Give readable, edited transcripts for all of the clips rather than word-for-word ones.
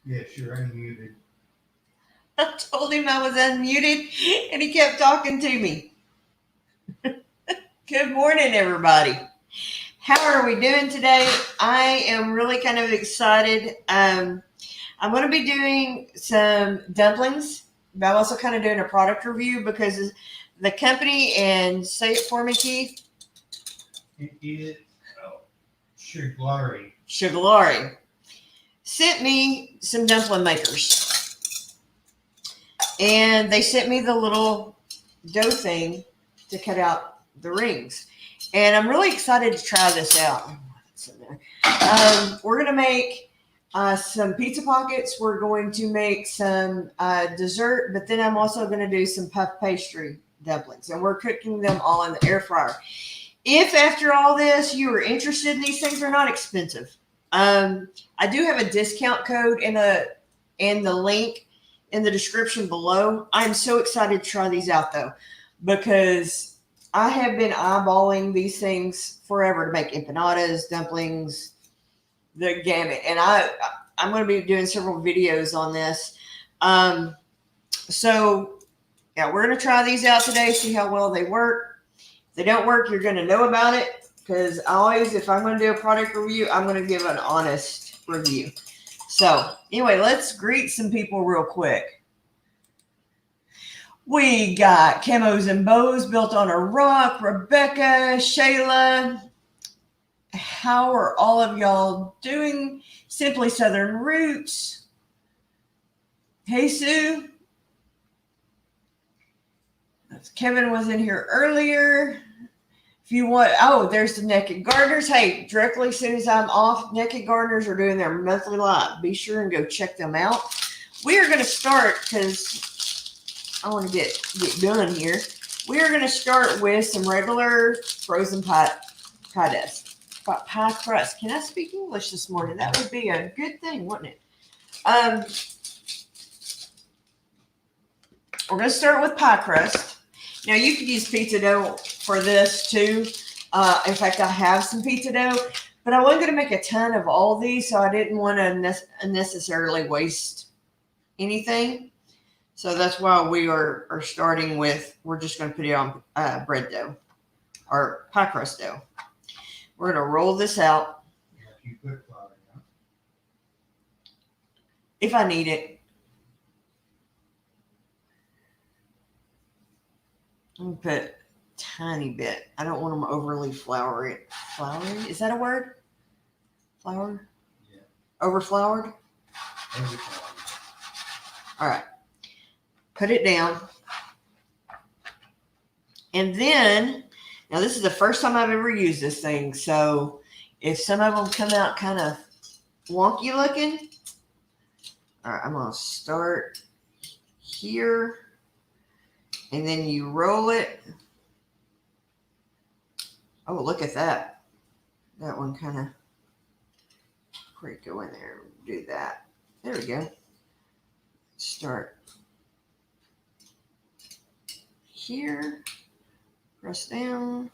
Yes, you're unmuted. I told him I was unmuted and he kept talking to me. Good morning, everybody. How are we doing today? I am really kind of excited. I'm going to be doing some dumplings, but I'm also kind of doing a product review because the company, and say it for me, Keith. It is Sugelary. Sugelary sent me some dumpling makers, and they sent me the little dough thing to cut out the rings. And I'm really excited to try this out. We're going to make some pizza pockets. We're going to make some dessert, but then I'm also going to do some puff pastry dumplings. And we're cooking them all in the air fryer. If after all this you are interested in these things, they're not expensive. I do have a discount code in the link in the description below. I'm so excited to try these out though, because I have been eyeballing these things forever to make empanadas, dumplings, the gamut. And I'm going to be doing several videos on this. So yeah, we're going to try these out today, see how well they work. If they don't work, you're going to know about it, because always, if I'm going to do a product review, I'm going to give an honest review. So anyway, let's greet some people real quick. We got Camos and Bows, Built on a Rock, Rebecca, Shayla. How are all of y'all doing? Simply Southern Roots. Hey, Sue. Kevin was in here earlier. If you want, oh, there's the Naked Gardeners. Hey, directly as soon as I'm off, Naked Gardeners are doing their monthly live. Be sure and go check them out. We are going to start, because I want to get done here. We are going to start with some regular frozen pie crust. Can I speak English this morning? That would be a good thing, wouldn't it? We're going to start with pie crust. Now, you could use pizza dough for this too. In fact, I have some pizza dough, but I wasn't going to make a ton of all these, so I didn't want to unnecessarily waste anything. So that's why we are starting with, we're just going to put it on bread dough or pie crust dough. We're going to roll this out. You put flour down. If I need it. I'm going to put a tiny bit. I don't want them overly floury. Floury? Is that a word? Flour? Yeah. Overfloured? All right. Put it down. And then, now this is the first time I've ever used this thing, so if some of them come out kind of wonky looking, all right, I'm going to start here, and then you roll it. Oh, look at that. That one kind of, go in there and do that. There we go. Start here, press down.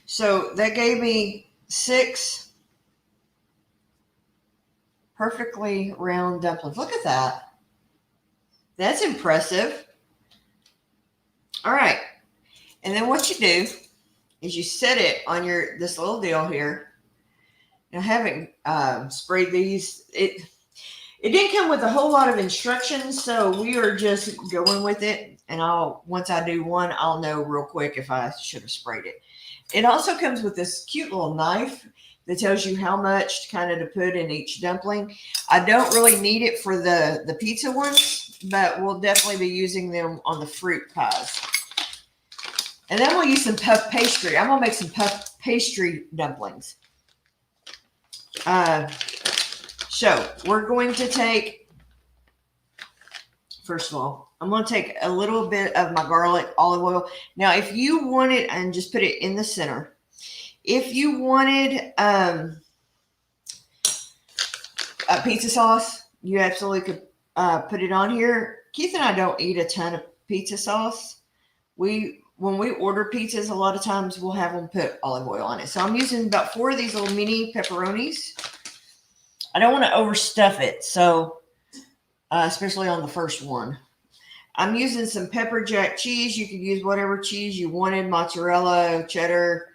So that gave me 6 perfectly round dumplings. Look at that. That's impressive. All right. And then what you do is you set it on this little deal here. Now, having sprayed these, it didn't come with a whole lot of instructions, so we are just going with it. And once I do one, I'll know real quick if I should have sprayed it. It also comes with this cute little knife that tells you how much to put in each dumpling. I don't really need it for the pizza ones, but we'll definitely be using them on the fruit pies. And then we'll use some puff pastry. I'm going to make some puff pastry dumplings. So we're going to take, first of all, I'm going to take a little bit of my garlic olive oil. Now, if you wanted, and just put it in the center. If you wanted a pizza sauce, you absolutely could put it on here. Keith and I don't eat a ton of pizza sauce. We when we order pizzas, a lot of times we'll have them put olive oil on it. So I'm using about 4 of these little mini pepperonis. I don't want to overstuff it, so especially on the first one. I'm using some pepper jack cheese. You could use whatever cheese you wanted, mozzarella, cheddar.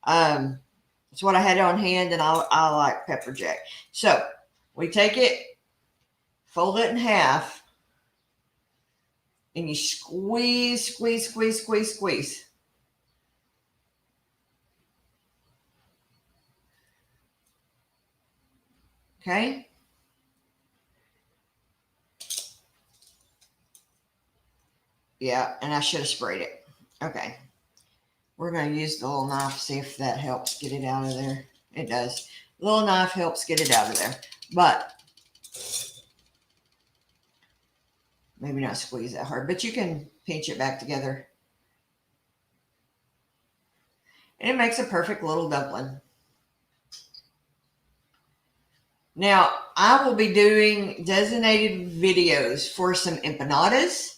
It's what I had on hand, and I like pepper jack. So we take it, fold it in half, and you squeeze, squeeze, squeeze, squeeze, squeeze. Okay. Yeah, and I should have sprayed it. Okay. We're going to use the little knife, see if that helps get it out of there. It does. The little knife helps get it out of there. But maybe not squeeze that hard, but you can pinch it back together. And it makes a perfect little dumpling. Now, I will be doing designated videos for some empanadas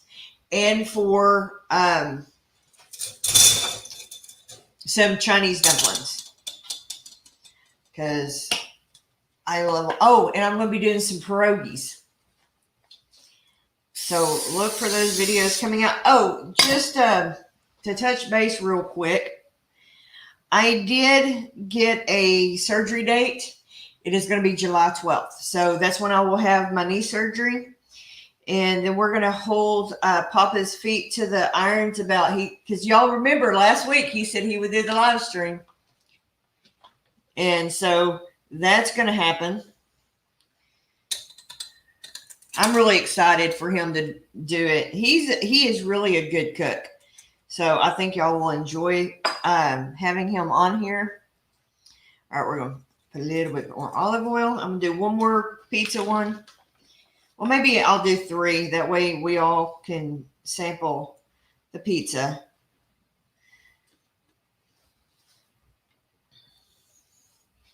and for some Chinese dumplings. Because I love, oh, and I'm going to be doing some pierogies. So look for those videos coming out. Oh, just to touch base real quick. I did get a surgery date. It is going to be July 12th. So that's when I will have my knee surgery. And then we're going to hold Papa's feet to the irons about because y'all remember last week he said he would do the live stream. And so that's going to happen. I'm really excited for him to do it. He is really a good cook. So I think y'all will enjoy having him on here. All right, we're going to put a little bit more olive oil. I'm going to do one more pizza one. Well, maybe I'll do 3. That way we all can sample the pizza.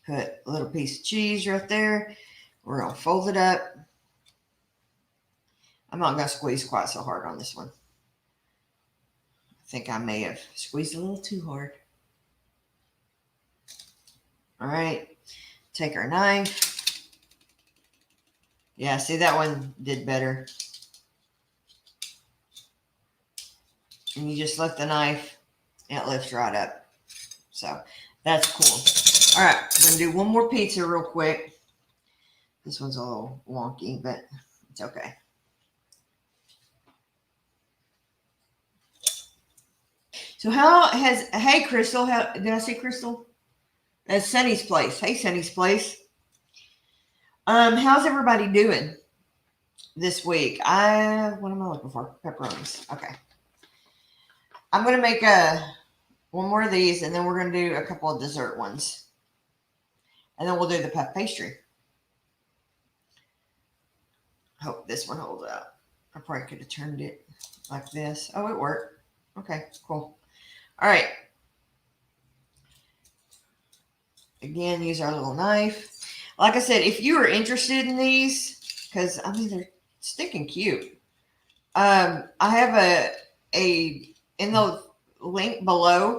Put a little piece of cheese right there. We're going to fold it up. I'm not going to squeeze quite so hard on this one. I think I may have squeezed a little too hard. All right. Take our knife. Yeah, see, that one did better. And you just lift the knife and it lifts right up. So that's cool. All right, I'm going to do one more pizza real quick. This one's a little wonky, but it's okay. So hey, Crystal, did I see Crystal? That's Sunny's place. Hey, Sunny's place. How's everybody doing this week? What am I looking for? Pepperonis. Okay. I'm going to make one more of these, and then we're going to do a couple of dessert ones. And then we'll do the puff pastry. Hope this one holds out. I probably could have turned it like this. Oh, it worked. Okay, cool. All right. Again, use our little knife. Like I said, if you are interested in these, because I mean they're stinking cute. I have a in the link below,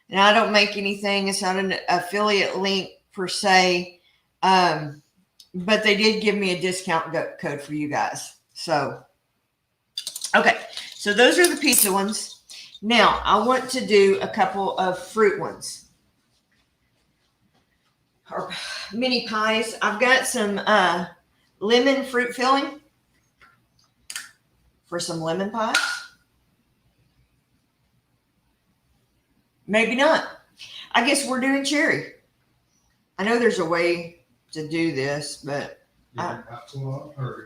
and I don't make anything. It's not an affiliate link per se, but they did give me a discount code for you guys. So, okay, so those are the pizza ones. Now I want to do a couple of fruit ones. Or mini pies. I've got some lemon fruit filling for some lemon pies. Maybe not. I guess we're doing cherry. I know there's a way to do this, but no,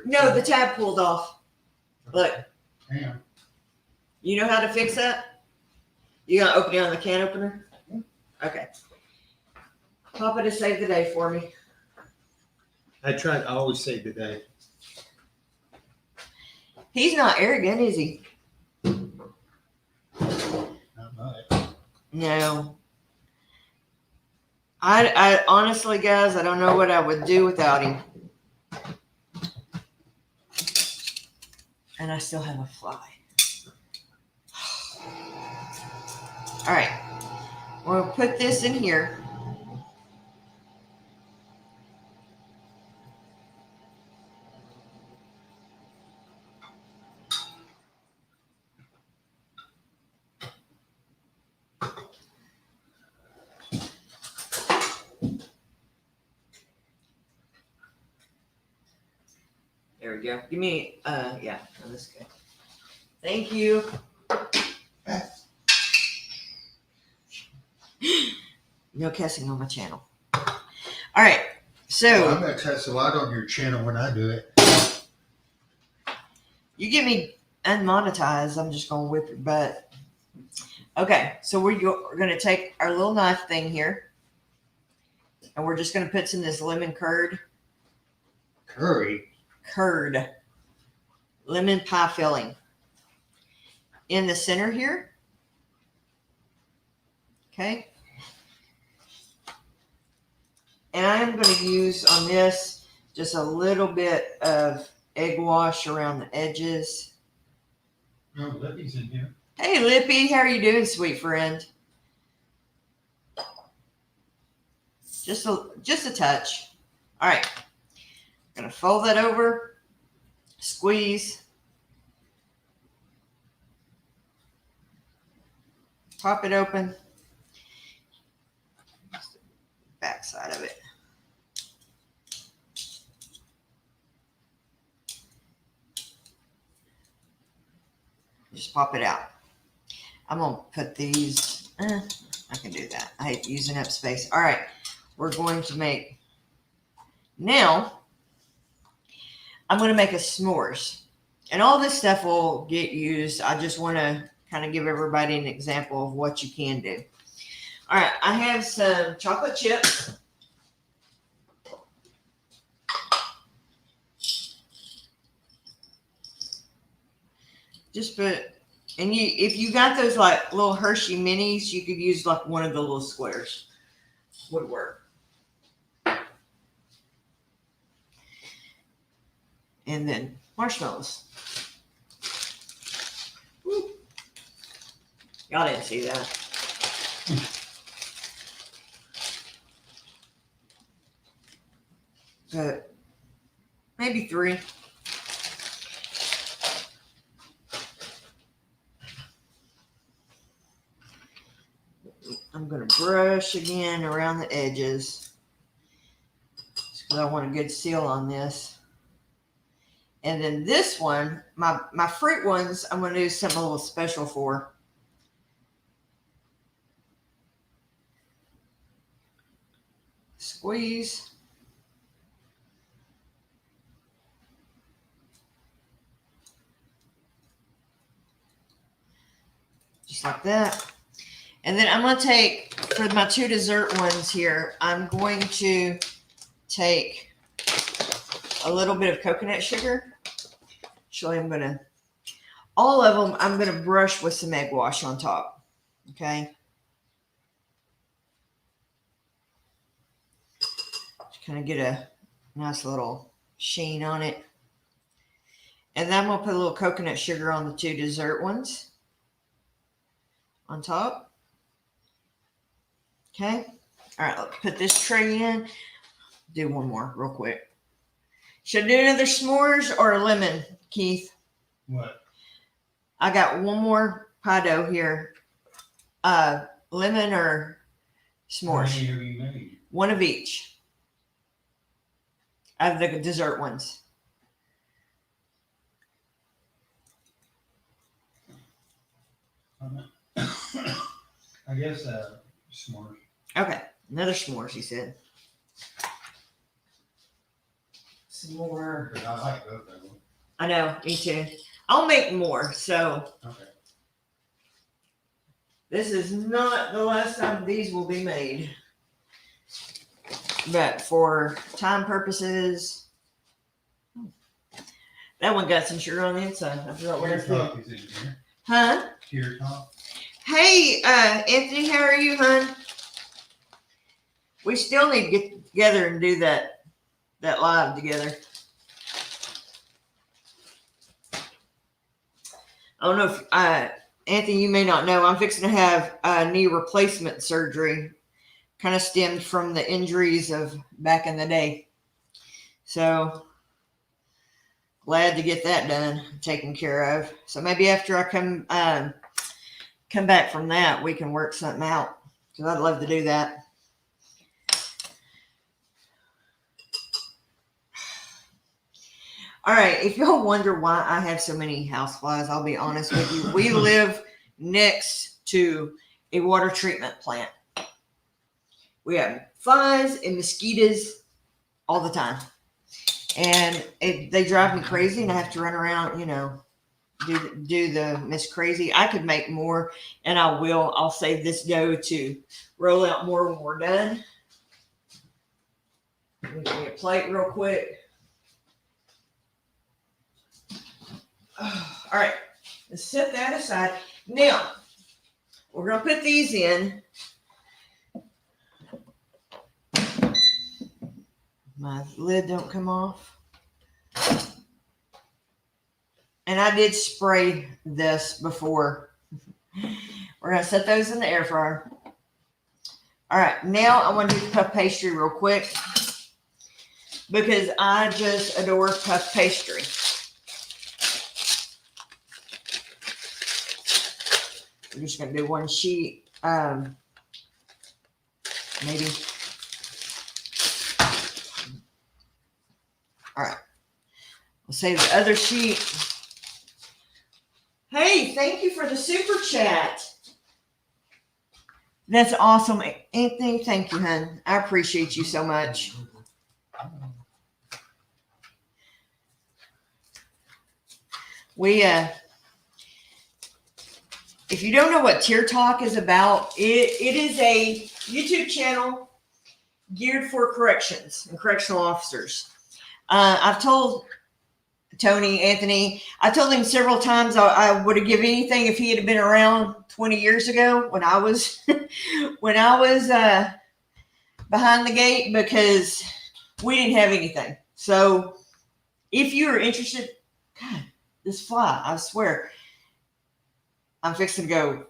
the tab pulled off. Look. Damn. You know how to fix that? You gonna open it on the can opener? Okay. Papa to save the day for me. I always save the day. He's not arrogant, is he? Not much. No. I honestly, guys, I don't know what I would do without him. And I still have a fly. All right. We'll put this in here. There we go. Give me, yeah, no, that's good. Thank you. No cussing on my channel. All right. So I'm gonna cuss a lot on your channel when I do it. you get me unmonetized, I'm just gonna whip your butt. Okay, so we're gonna take our little knife thing here, and we're just gonna put some of this lemon curd, lemon pie filling in the center here. Okay. And I am going to use on this just a little bit of egg wash around the edges. No, Libby's in here. Hey, Lippy, how are you doing, sweet friend? Just a touch. All right. I'm going to fold that over, squeeze, pop it open, back side of it. Just pop it out. I'm going to put these, I can do that. I hate using up space. All right, we're going to make, now, I'm going to make a s'mores. And all this stuff will get used. I just want to kind of give everybody an example of what you can do. All right, I have some chocolate chips. Just put, and if you got those like little Hershey minis, you could use like one of the little squares. Would work. And then marshmallows. Woo. Y'all didn't see that. But maybe 3. I'm going to brush again around the edges because I want a good seal on this. And then this one, my fruit ones, I'm going to do something a little special for. Squeeze. Just like that. And then I'm going to take, for my 2 dessert ones here, I'm going to take a little bit of coconut sugar. Actually, I'm going to, all of them, I'm going to brush with some egg wash on top. Okay. Just kind of get a nice little sheen on it. And then I'm going to put a little coconut sugar on the 2 dessert ones on top. Okay. All right, let's put this tray in. Do one more real quick. Should I do another s'mores or a lemon, Keith? What? I got one more pie dough here. Lemon or s'mores? How many have you made? One of each. Of the dessert ones. I guess s'mores. Okay, another s'mores, he said. Some more. But I like both of them. I know, me too. I'll make more, so Okay. this is not the last time these will be made. But for time purposes, that one got some sugar on the inside. I forgot what I Tear said. top is in here. Huh? Tear top. Hey, Anthony, how are you, hon? We still need to get together and do that live together. I don't know if Anthony, you may not know, I'm fixing to have knee replacement surgery. Kind of stemmed from the injuries of back in the day. So glad to get that done, taken care of. So maybe after I come back from that, we can work something out, because I'd love to do that. All right, if y'all wonder why I have so many houseflies, I'll be honest with you. We live next to a water treatment plant. We have flies and mosquitoes all the time. And they drive me crazy, and I have to run around, do the Miss Crazy. I could make more, and I will. I'll save this dough to roll out more when we're done. Let me get me a plate real quick. All right, let's set that aside. Now, we're going to put these in. My lid don't come off. And I did spray this before. We're going to set those in the air fryer. All right, now I want to do the puff pastry real quick, because I just adore puff pastry. We're just going to do one sheet, maybe. All right. We'll save the other sheet. Hey, thank you for the super chat. That's awesome. Anthony, thank you, hon. I appreciate you so much. If you don't know what Tear Talk is about, it is a YouTube channel geared for corrections and correctional officers. I've told Tony, Anthony, I told him several times I would have given anything if he had been around 20 years ago when I was behind the gate, because we didn't have anything. So if you are interested, God, this fly, I swear, I'm fixing to go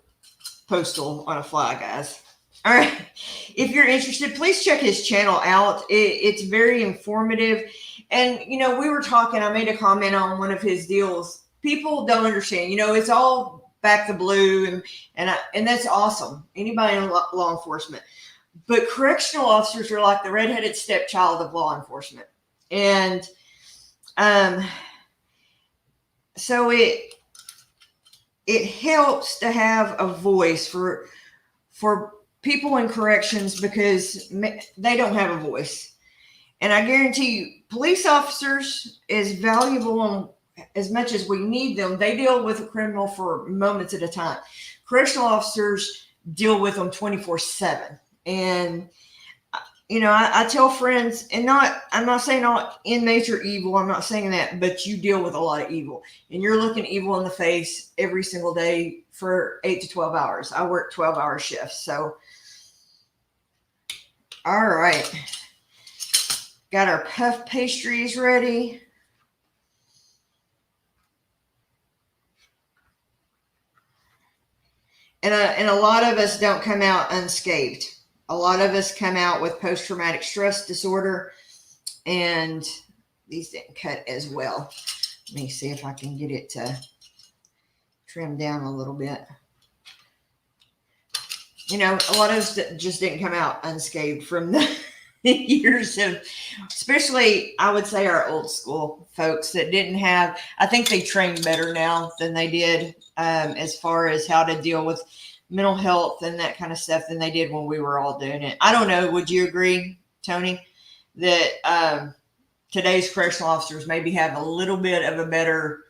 postal on a fly, guys. All right. If you're interested, please check his channel out. It's very informative. And, we were talking, I made a comment on one of his deals. People don't understand, it's all back the blue, and that's awesome. Anybody in law enforcement. But correctional officers are like the redheaded stepchild of law enforcement. And so it helps to have a voice for people in corrections, because they don't have a voice. And I guarantee you, police officers, as valuable as much as we need them, they deal with a criminal for moments at a time. Correctional officers deal with them 24/7. And, I tell friends, and I'm not saying all inmates are evil. I'm not saying that, but you deal with a lot of evil, and you're looking evil in the face every single day for 8 to 12 hours. I work 12-hour shifts. So, all right. Got our puff pastries ready. And a lot of us don't come out unscathed. A lot of us come out with post-traumatic stress disorder, and these didn't cut as well. Let me see if I can get it to trim down a little bit. A lot of us just didn't come out unscathed from the years of, especially, I would say, our old school folks that didn't have, I think they trained better now than they did as far as how to deal with mental health and that kind of stuff than they did when we were all doing it. I don't know. Would you agree, Tony, that today's correctional officers maybe have a little bit of a better,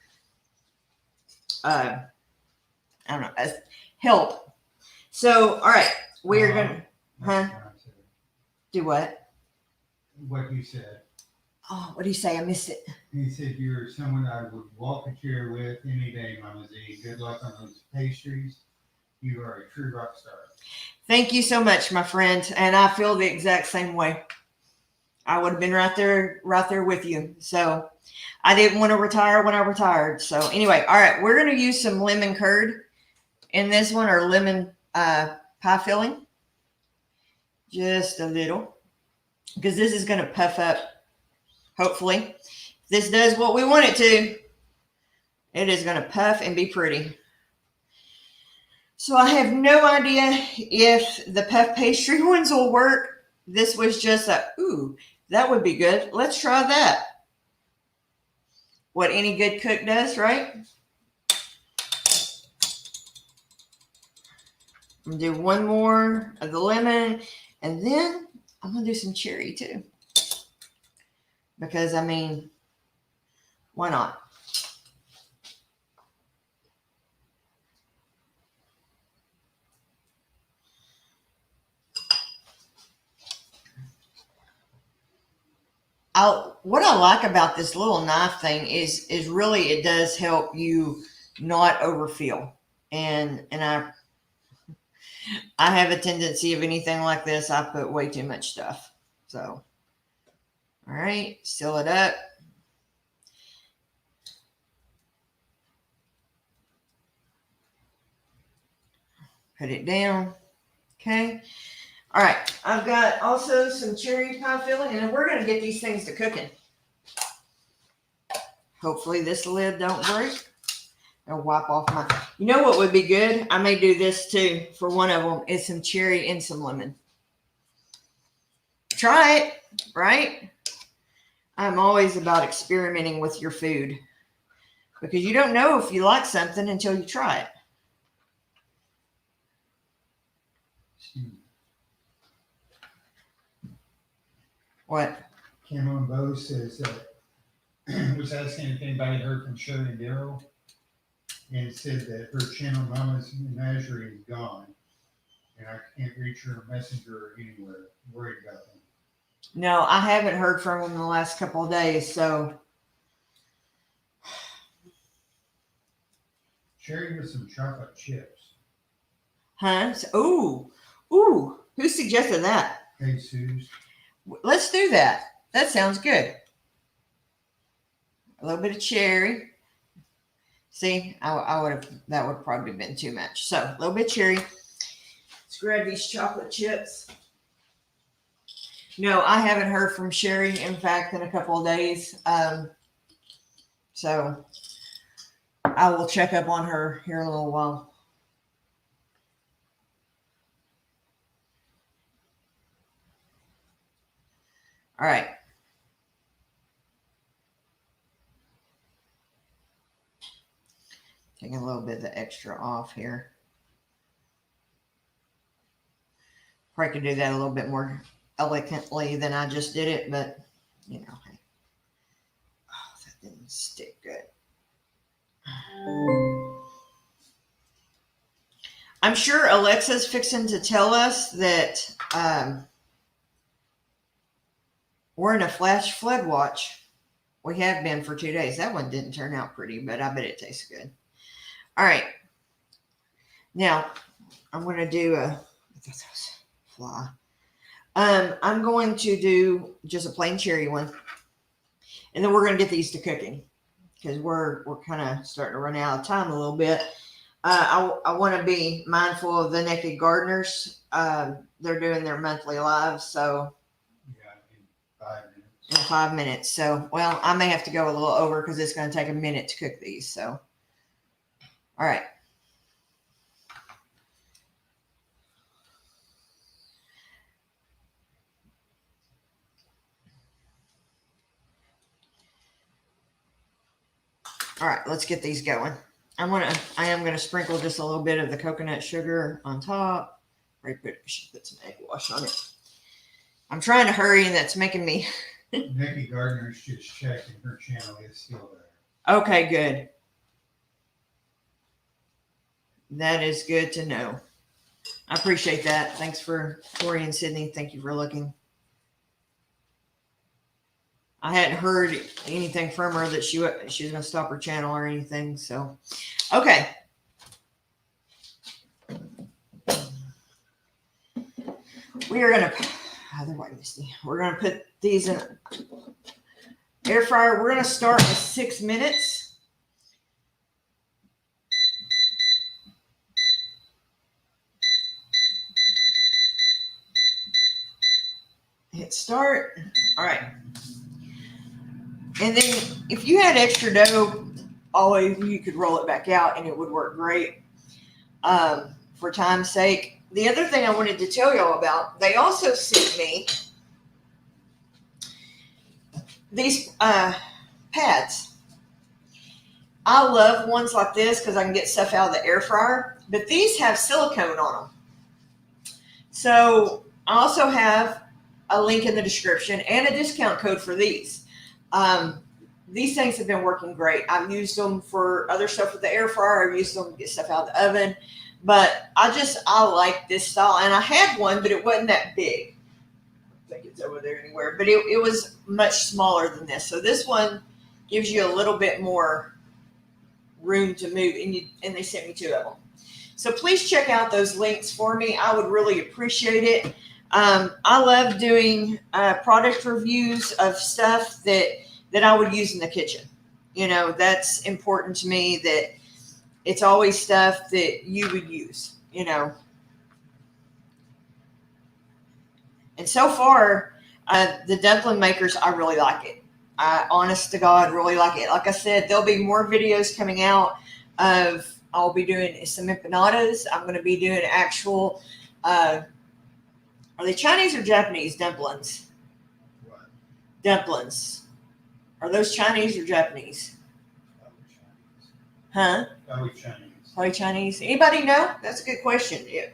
help? So, all right, we're going to, do what? What you said. Oh, what do you say? I missed it. He said you're someone I would walk a chair with any day, Mama Z. Good luck on those pastries. You are a true rock star. Thank you so much, my friend. And I feel the exact same way. I would have been right there with you. So I didn't want to retire when I retired. So anyway, all right, we're going to use some lemon curd. in this one are lemon pie filling. Just a little. Because this is going to puff up, hopefully. If this does what we want it to, it is going to puff and be pretty. So I have no idea if the puff pastry ones will work. This was just a, ooh, that would be good. Let's try that. What any good cook does, right? I'm going to do one more of the lemon, and then I'm going to do some cherry too. Because, I mean, why not? What I like about this little knife thing is really it does help you not overfill. And I have a tendency of anything like this, I put way too much stuff. So, all right, seal it up. Put it down. Okay. All right, I've got also some cherry pie filling, and we're going to get these things to cooking. Hopefully this lid don't break. I'll wipe off my, you know what would be good? I may do this too for one of them, is some cherry and some lemon. Try it, right? I'm always about experimenting with your food because you don't know if you like something until you try it. What? Cameron Bowe says that was asking if anybody heard from Sherry and Daryl, and said that her channel Mama's Menagerie is gone, and I can't reach her messenger or anywhere. Worried about them. No, I haven't heard from them in the last couple of days, so. Cherry with some chocolate chips. Huh? Ooh, who suggested that? Hey, Suze. Let's do that. That sounds good. A little bit of cherry. See, I would have, that would probably been too much. So a little bit of cherry. Let's grab these chocolate chips. No, I haven't heard from Sherry, in fact, in a couple of days. So I will check up on her here in a little while. All right. Taking a little bit of the extra off here. Probably could do that a little bit more elegantly than I just did it, but you know, hey. Oh, that didn't stick good. I'm sure Alexa's fixing to tell us that we're in a flash flood watch. We have been for 2 days. That one didn't turn out pretty, but I bet it tastes good. All right. Now, I'm going to do a, I thought that was a fly. I'm going to do just a plain cherry one. And then we're going to get these to cooking because we're kind of starting to run out of time a little bit. I want to be mindful of the Naked Gardeners. They're doing their monthly live, so Yeah, in 5 minutes. in 5 minutes. So, well, I may have to go a little over because it's going to take a minute to cook these. So, all right. All right, let's get these going. I am gonna sprinkle just a little bit of the coconut sugar on top. I should put some egg wash on it. I'm trying to hurry, and that's making me. Nikki Gardner's just checked, and her channel is still there. Okay, good. That is good to know. I appreciate that. Thanks for Corey and Sydney. Thank you for looking. I hadn't heard anything from her that she was going to stop her channel or anything. So, okay. We are going to, we're going to put these in air fryer. We're going to start with 6 minutes. Hit start. All right. And then if you had extra dough, always you could roll it back out and it would work great. For time's sake. The other thing I wanted to tell y'all about, they also sent me these pads. I love ones like this because I can get stuff out of the air fryer, but these have silicone on them. So I also have a link in the description and a discount code for these. These things have been working great. I've used them for other stuff with the air fryer. I've used them to get stuff out of the oven. But I like this style. And I had one, but it wasn't that big. I think it's over there anywhere. But it was much smaller than this. So this one gives you a little bit more room to move. And they sent me 2 of them. So please check out those links for me. I would really appreciate it. I love doing product reviews of stuff that I would use in the kitchen. You know, that's important to me, that it's always stuff that you would use, you know. And so far, the dumpling makers, I really like it. I, honest to God, really like it. Like I said, there'll be more videos coming out of, I'll be doing some empanadas. I'm going to be doing actual, are they Chinese or Japanese dumplings? What? Dumplings. Are those Chinese or Japanese? Huh? Probably Chinese. Probably Chinese. Anybody know? That's a good question. Yeah.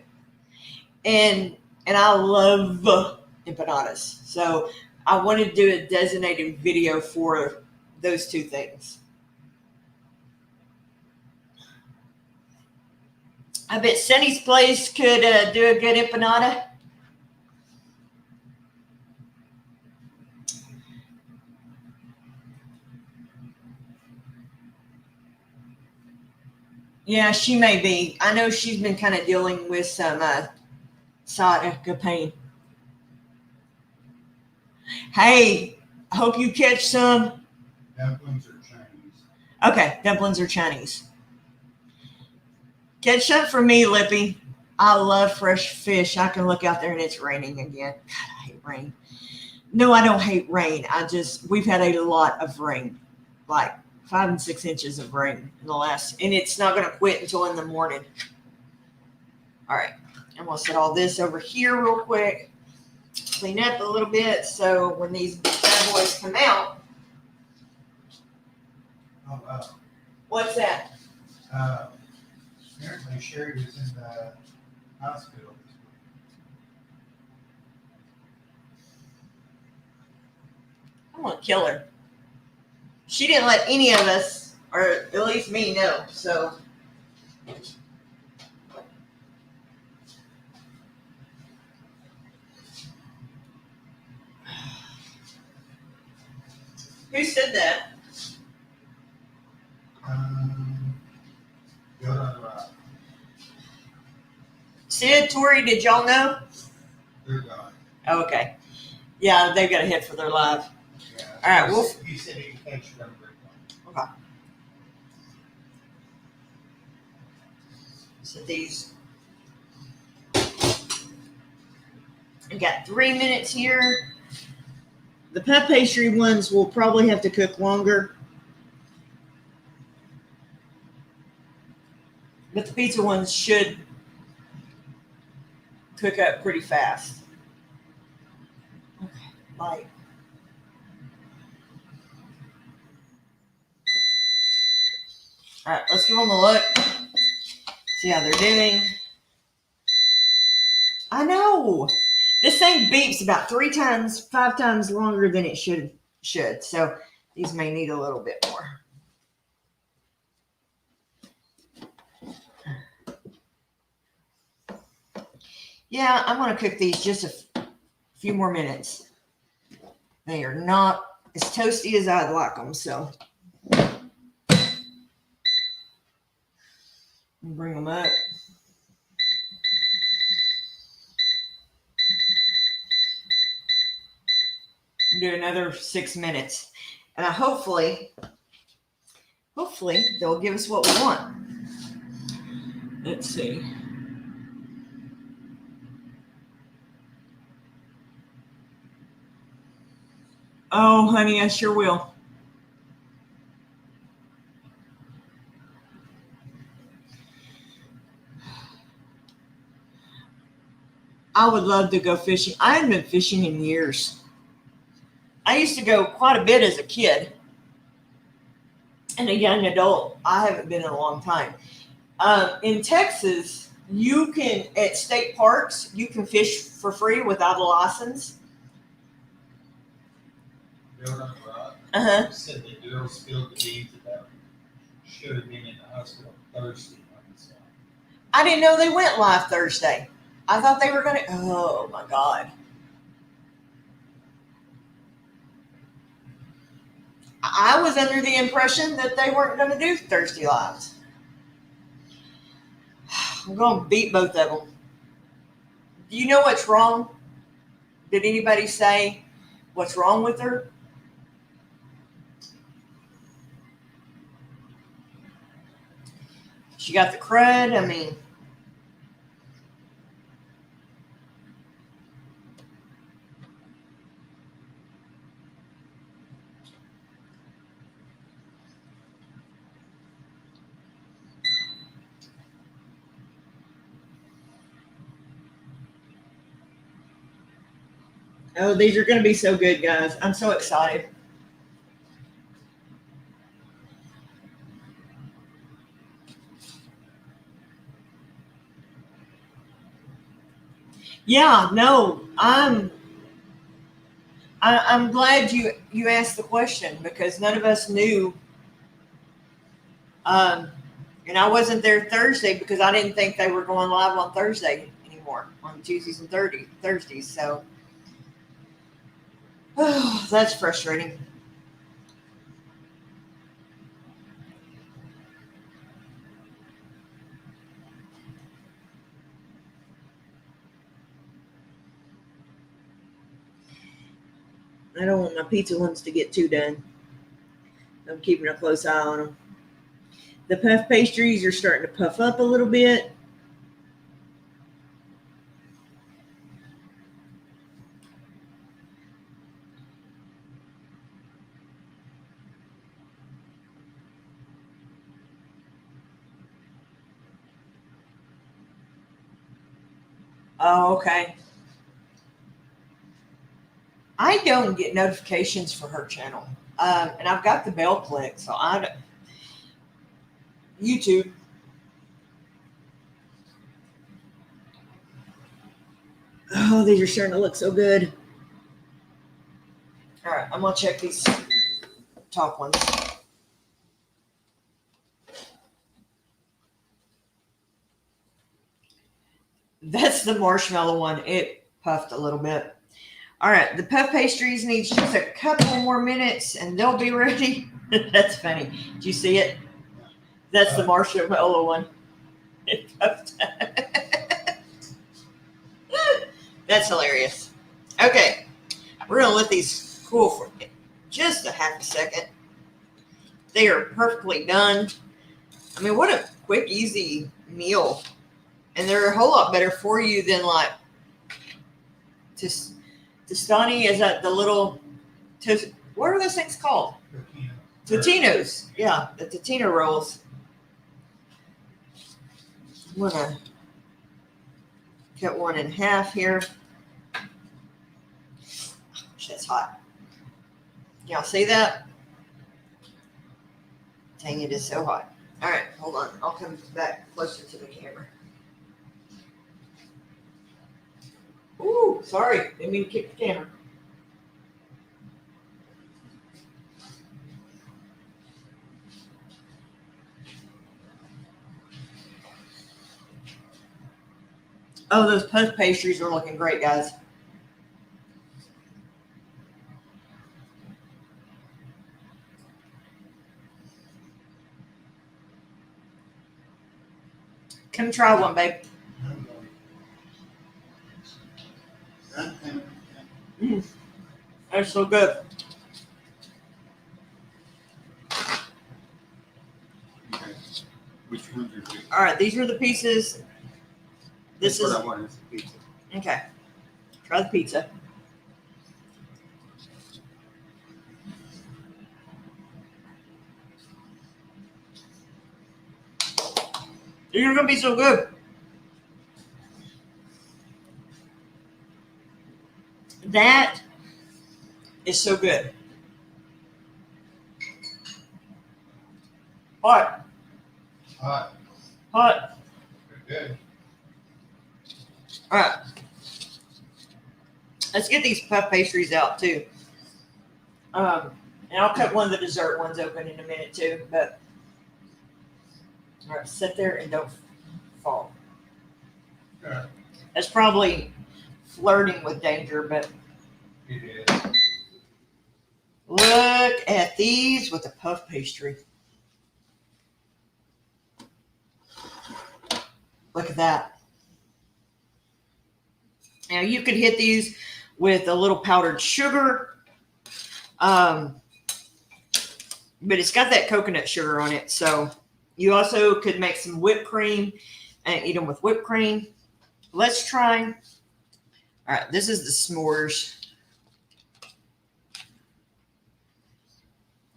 And I love empanadas. So I wanted to do a designated video for those 2 things. I bet Sunny's Place could do a good empanada. Yeah, she may be. I know she's been kind of dealing with some sciatica pain. Hey, I hope you catch some. Dumplings are Chinese. Okay, dumplings are Chinese. Catch some for me, Lippy. I love fresh fish. I can look out there and it's raining again. God, I hate rain. No, I don't hate rain. We've had a lot of rain. Like 5 and 6 inches of rain in the last, and it's not going to quit until in the morning. All right, I'm going to set all this over here real quick, clean up a little bit, so when these bad boys come out. Oh, wow. What's that? Apparently Sherry was in the hospital this week. I'm going to kill her. She didn't let any of us, or at least me, know, so. Who said that? Good on Rob. Sid, Tori, did y'all know? They're gone. Oh, okay. Yeah, they've got to head for their live. Yeah. All right, well. He said he could catch it on break. Okay. So these. I got 3 minutes here. The puff pastry ones will probably have to cook longer. But the pizza ones should cook up pretty fast. Okay, light. All right, let's give them a look. See how they're doing. I know. This thing beeps about 5 times longer than it should. So these may need a little bit more. Yeah, I'm going to cook these just a few more minutes. They are not as toasty as I'd like them, so. Bring them up. Do another 6 minutes. And hopefully they'll give us what we want. Let's see. Oh, honey, I sure will. I would love to go fishing. I haven't been fishing in years. I used to go quite a bit as a kid and a young adult. I haven't been in a long time. In Texas, you can, at state parks, you can fish for free without a license. Bill on the rock Uh-huh. said that Bill spilled the beans about should have been in the hospital Thursday on this one. I didn't know they went live Thursday. I thought they were going to. Oh, my God. I was under the impression that they weren't going to do Thursday lives. I'm going to beat both of them. Do you know what's wrong? Did anybody say what's wrong with her? She got the crud. I mean, oh, these are going to be so good, guys. I'm so excited. Yeah, no, I'm glad you asked the question because none of us knew. And I wasn't there Thursday because I didn't think they were going live on Thursday anymore, on Tuesdays and Thursdays. So, oh, that's frustrating. I don't want my pizza ones to get too done. I'm keeping a close eye on them. The puff pastries are starting to puff up a little bit. Oh, okay. I don't get notifications for her channel. And I've got the bell click, so YouTube. Oh, these are starting to look so good. All right, I'm gonna check these top ones. That's the marshmallow one. It puffed a little bit. All right, the puff pastries need just a couple more minutes and they'll be ready. That's funny. Did you see it? That's the marshmallow one. It puffed. That's hilarious. Okay, we're gonna let these cool for just a half a second. They are perfectly done. I mean, what a quick, easy meal. And they're a whole lot better for you than like Tostani. Is that the little, what are those things called? Totinos. Yeah, the Totino rolls. I'm gonna cut one in half here. That's hot. Y'all see that? Dang, it is so hot. All right, hold on. I'll come back closer to the camera. Ooh, sorry. Didn't mean to kick the camera. Oh, those puff pastries are looking great, guys. Come try one, babe. They're so good. Which ones are good? All right, these are the pieces. This That's is what I want is the pizza. okay. Try the pizza. These are gonna be so good. That is so good. Hot, Hot. hot. Good. All right. Let's get these puff pastries out too. And I'll cut one of the dessert ones open in a minute too. But all right, sit there and don't fall. Yeah. That's probably flirting with danger, but It is. look at these with the puff pastry. Look at that. Now you could hit these with a little powdered sugar, but it's got that coconut sugar on it. So you also could make some whipped cream and eat them with whipped cream. Let's try. All right, this is the s'mores.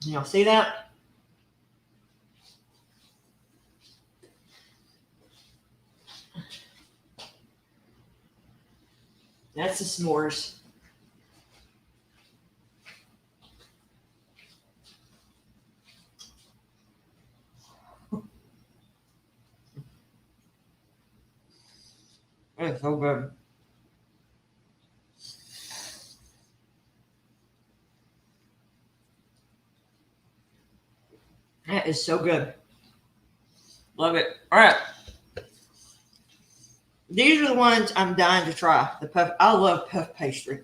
Y'all see that? That's the s'mores. It's so good. That is so good. Love it. All right. These are the ones I'm dying to try. The puff. I love puff pastry.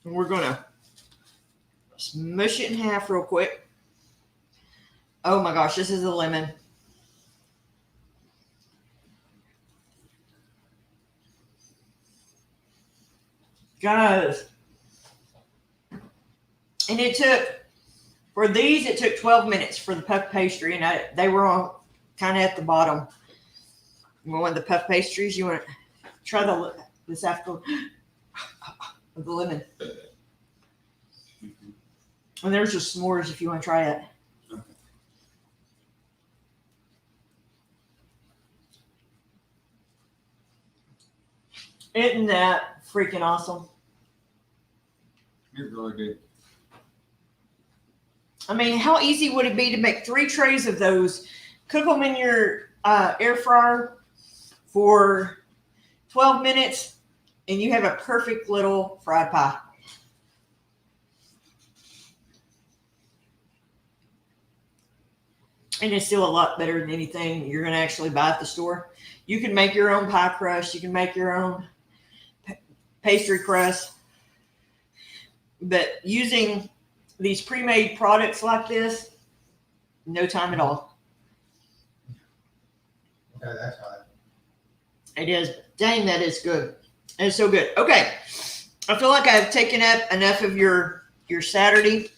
And we're gonna smush it in half real quick. Oh my gosh, this is a lemon. Guys. And it took, for these, it took 12 minutes for the puff pastry. And they were on kind of at the bottom. You want the puff pastries? You want to try this after the lemon. And there's your s'mores if you want to try it. Isn't that freaking awesome? It's really good. I mean, how easy would it be to make 3 trays of those, cook them in your air fryer for 12 minutes, and you have a perfect little fried pie. And it's still a lot better than anything you're going to actually buy at the store. You can make your own pie crust. You can make your own pastry crust. But using these pre-made products like this, no time at all. Okay, that's hot. It is. Dang, that is good. It's so good. Okay. I feel like I've taken up enough of your Saturday.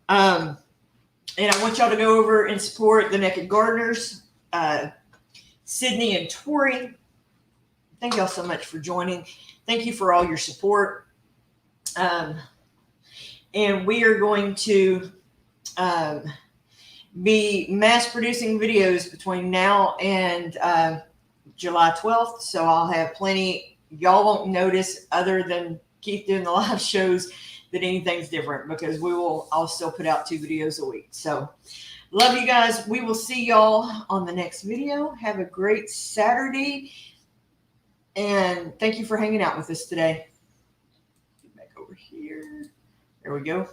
And I want y'all to go over and support the Naked Gardeners, Sydney and Tori. Thank y'all so much for joining. Thank you for all your support. And we are going to be mass producing videos between now and July 12th. So I'll have plenty. Y'all won't notice, other than keep doing the live shows, that anything's different, because I'll still put out 2 videos a week. So love you guys. We will see y'all on the next video. Have a great Saturday. And thank you for hanging out with us today. Get back over here. There we go.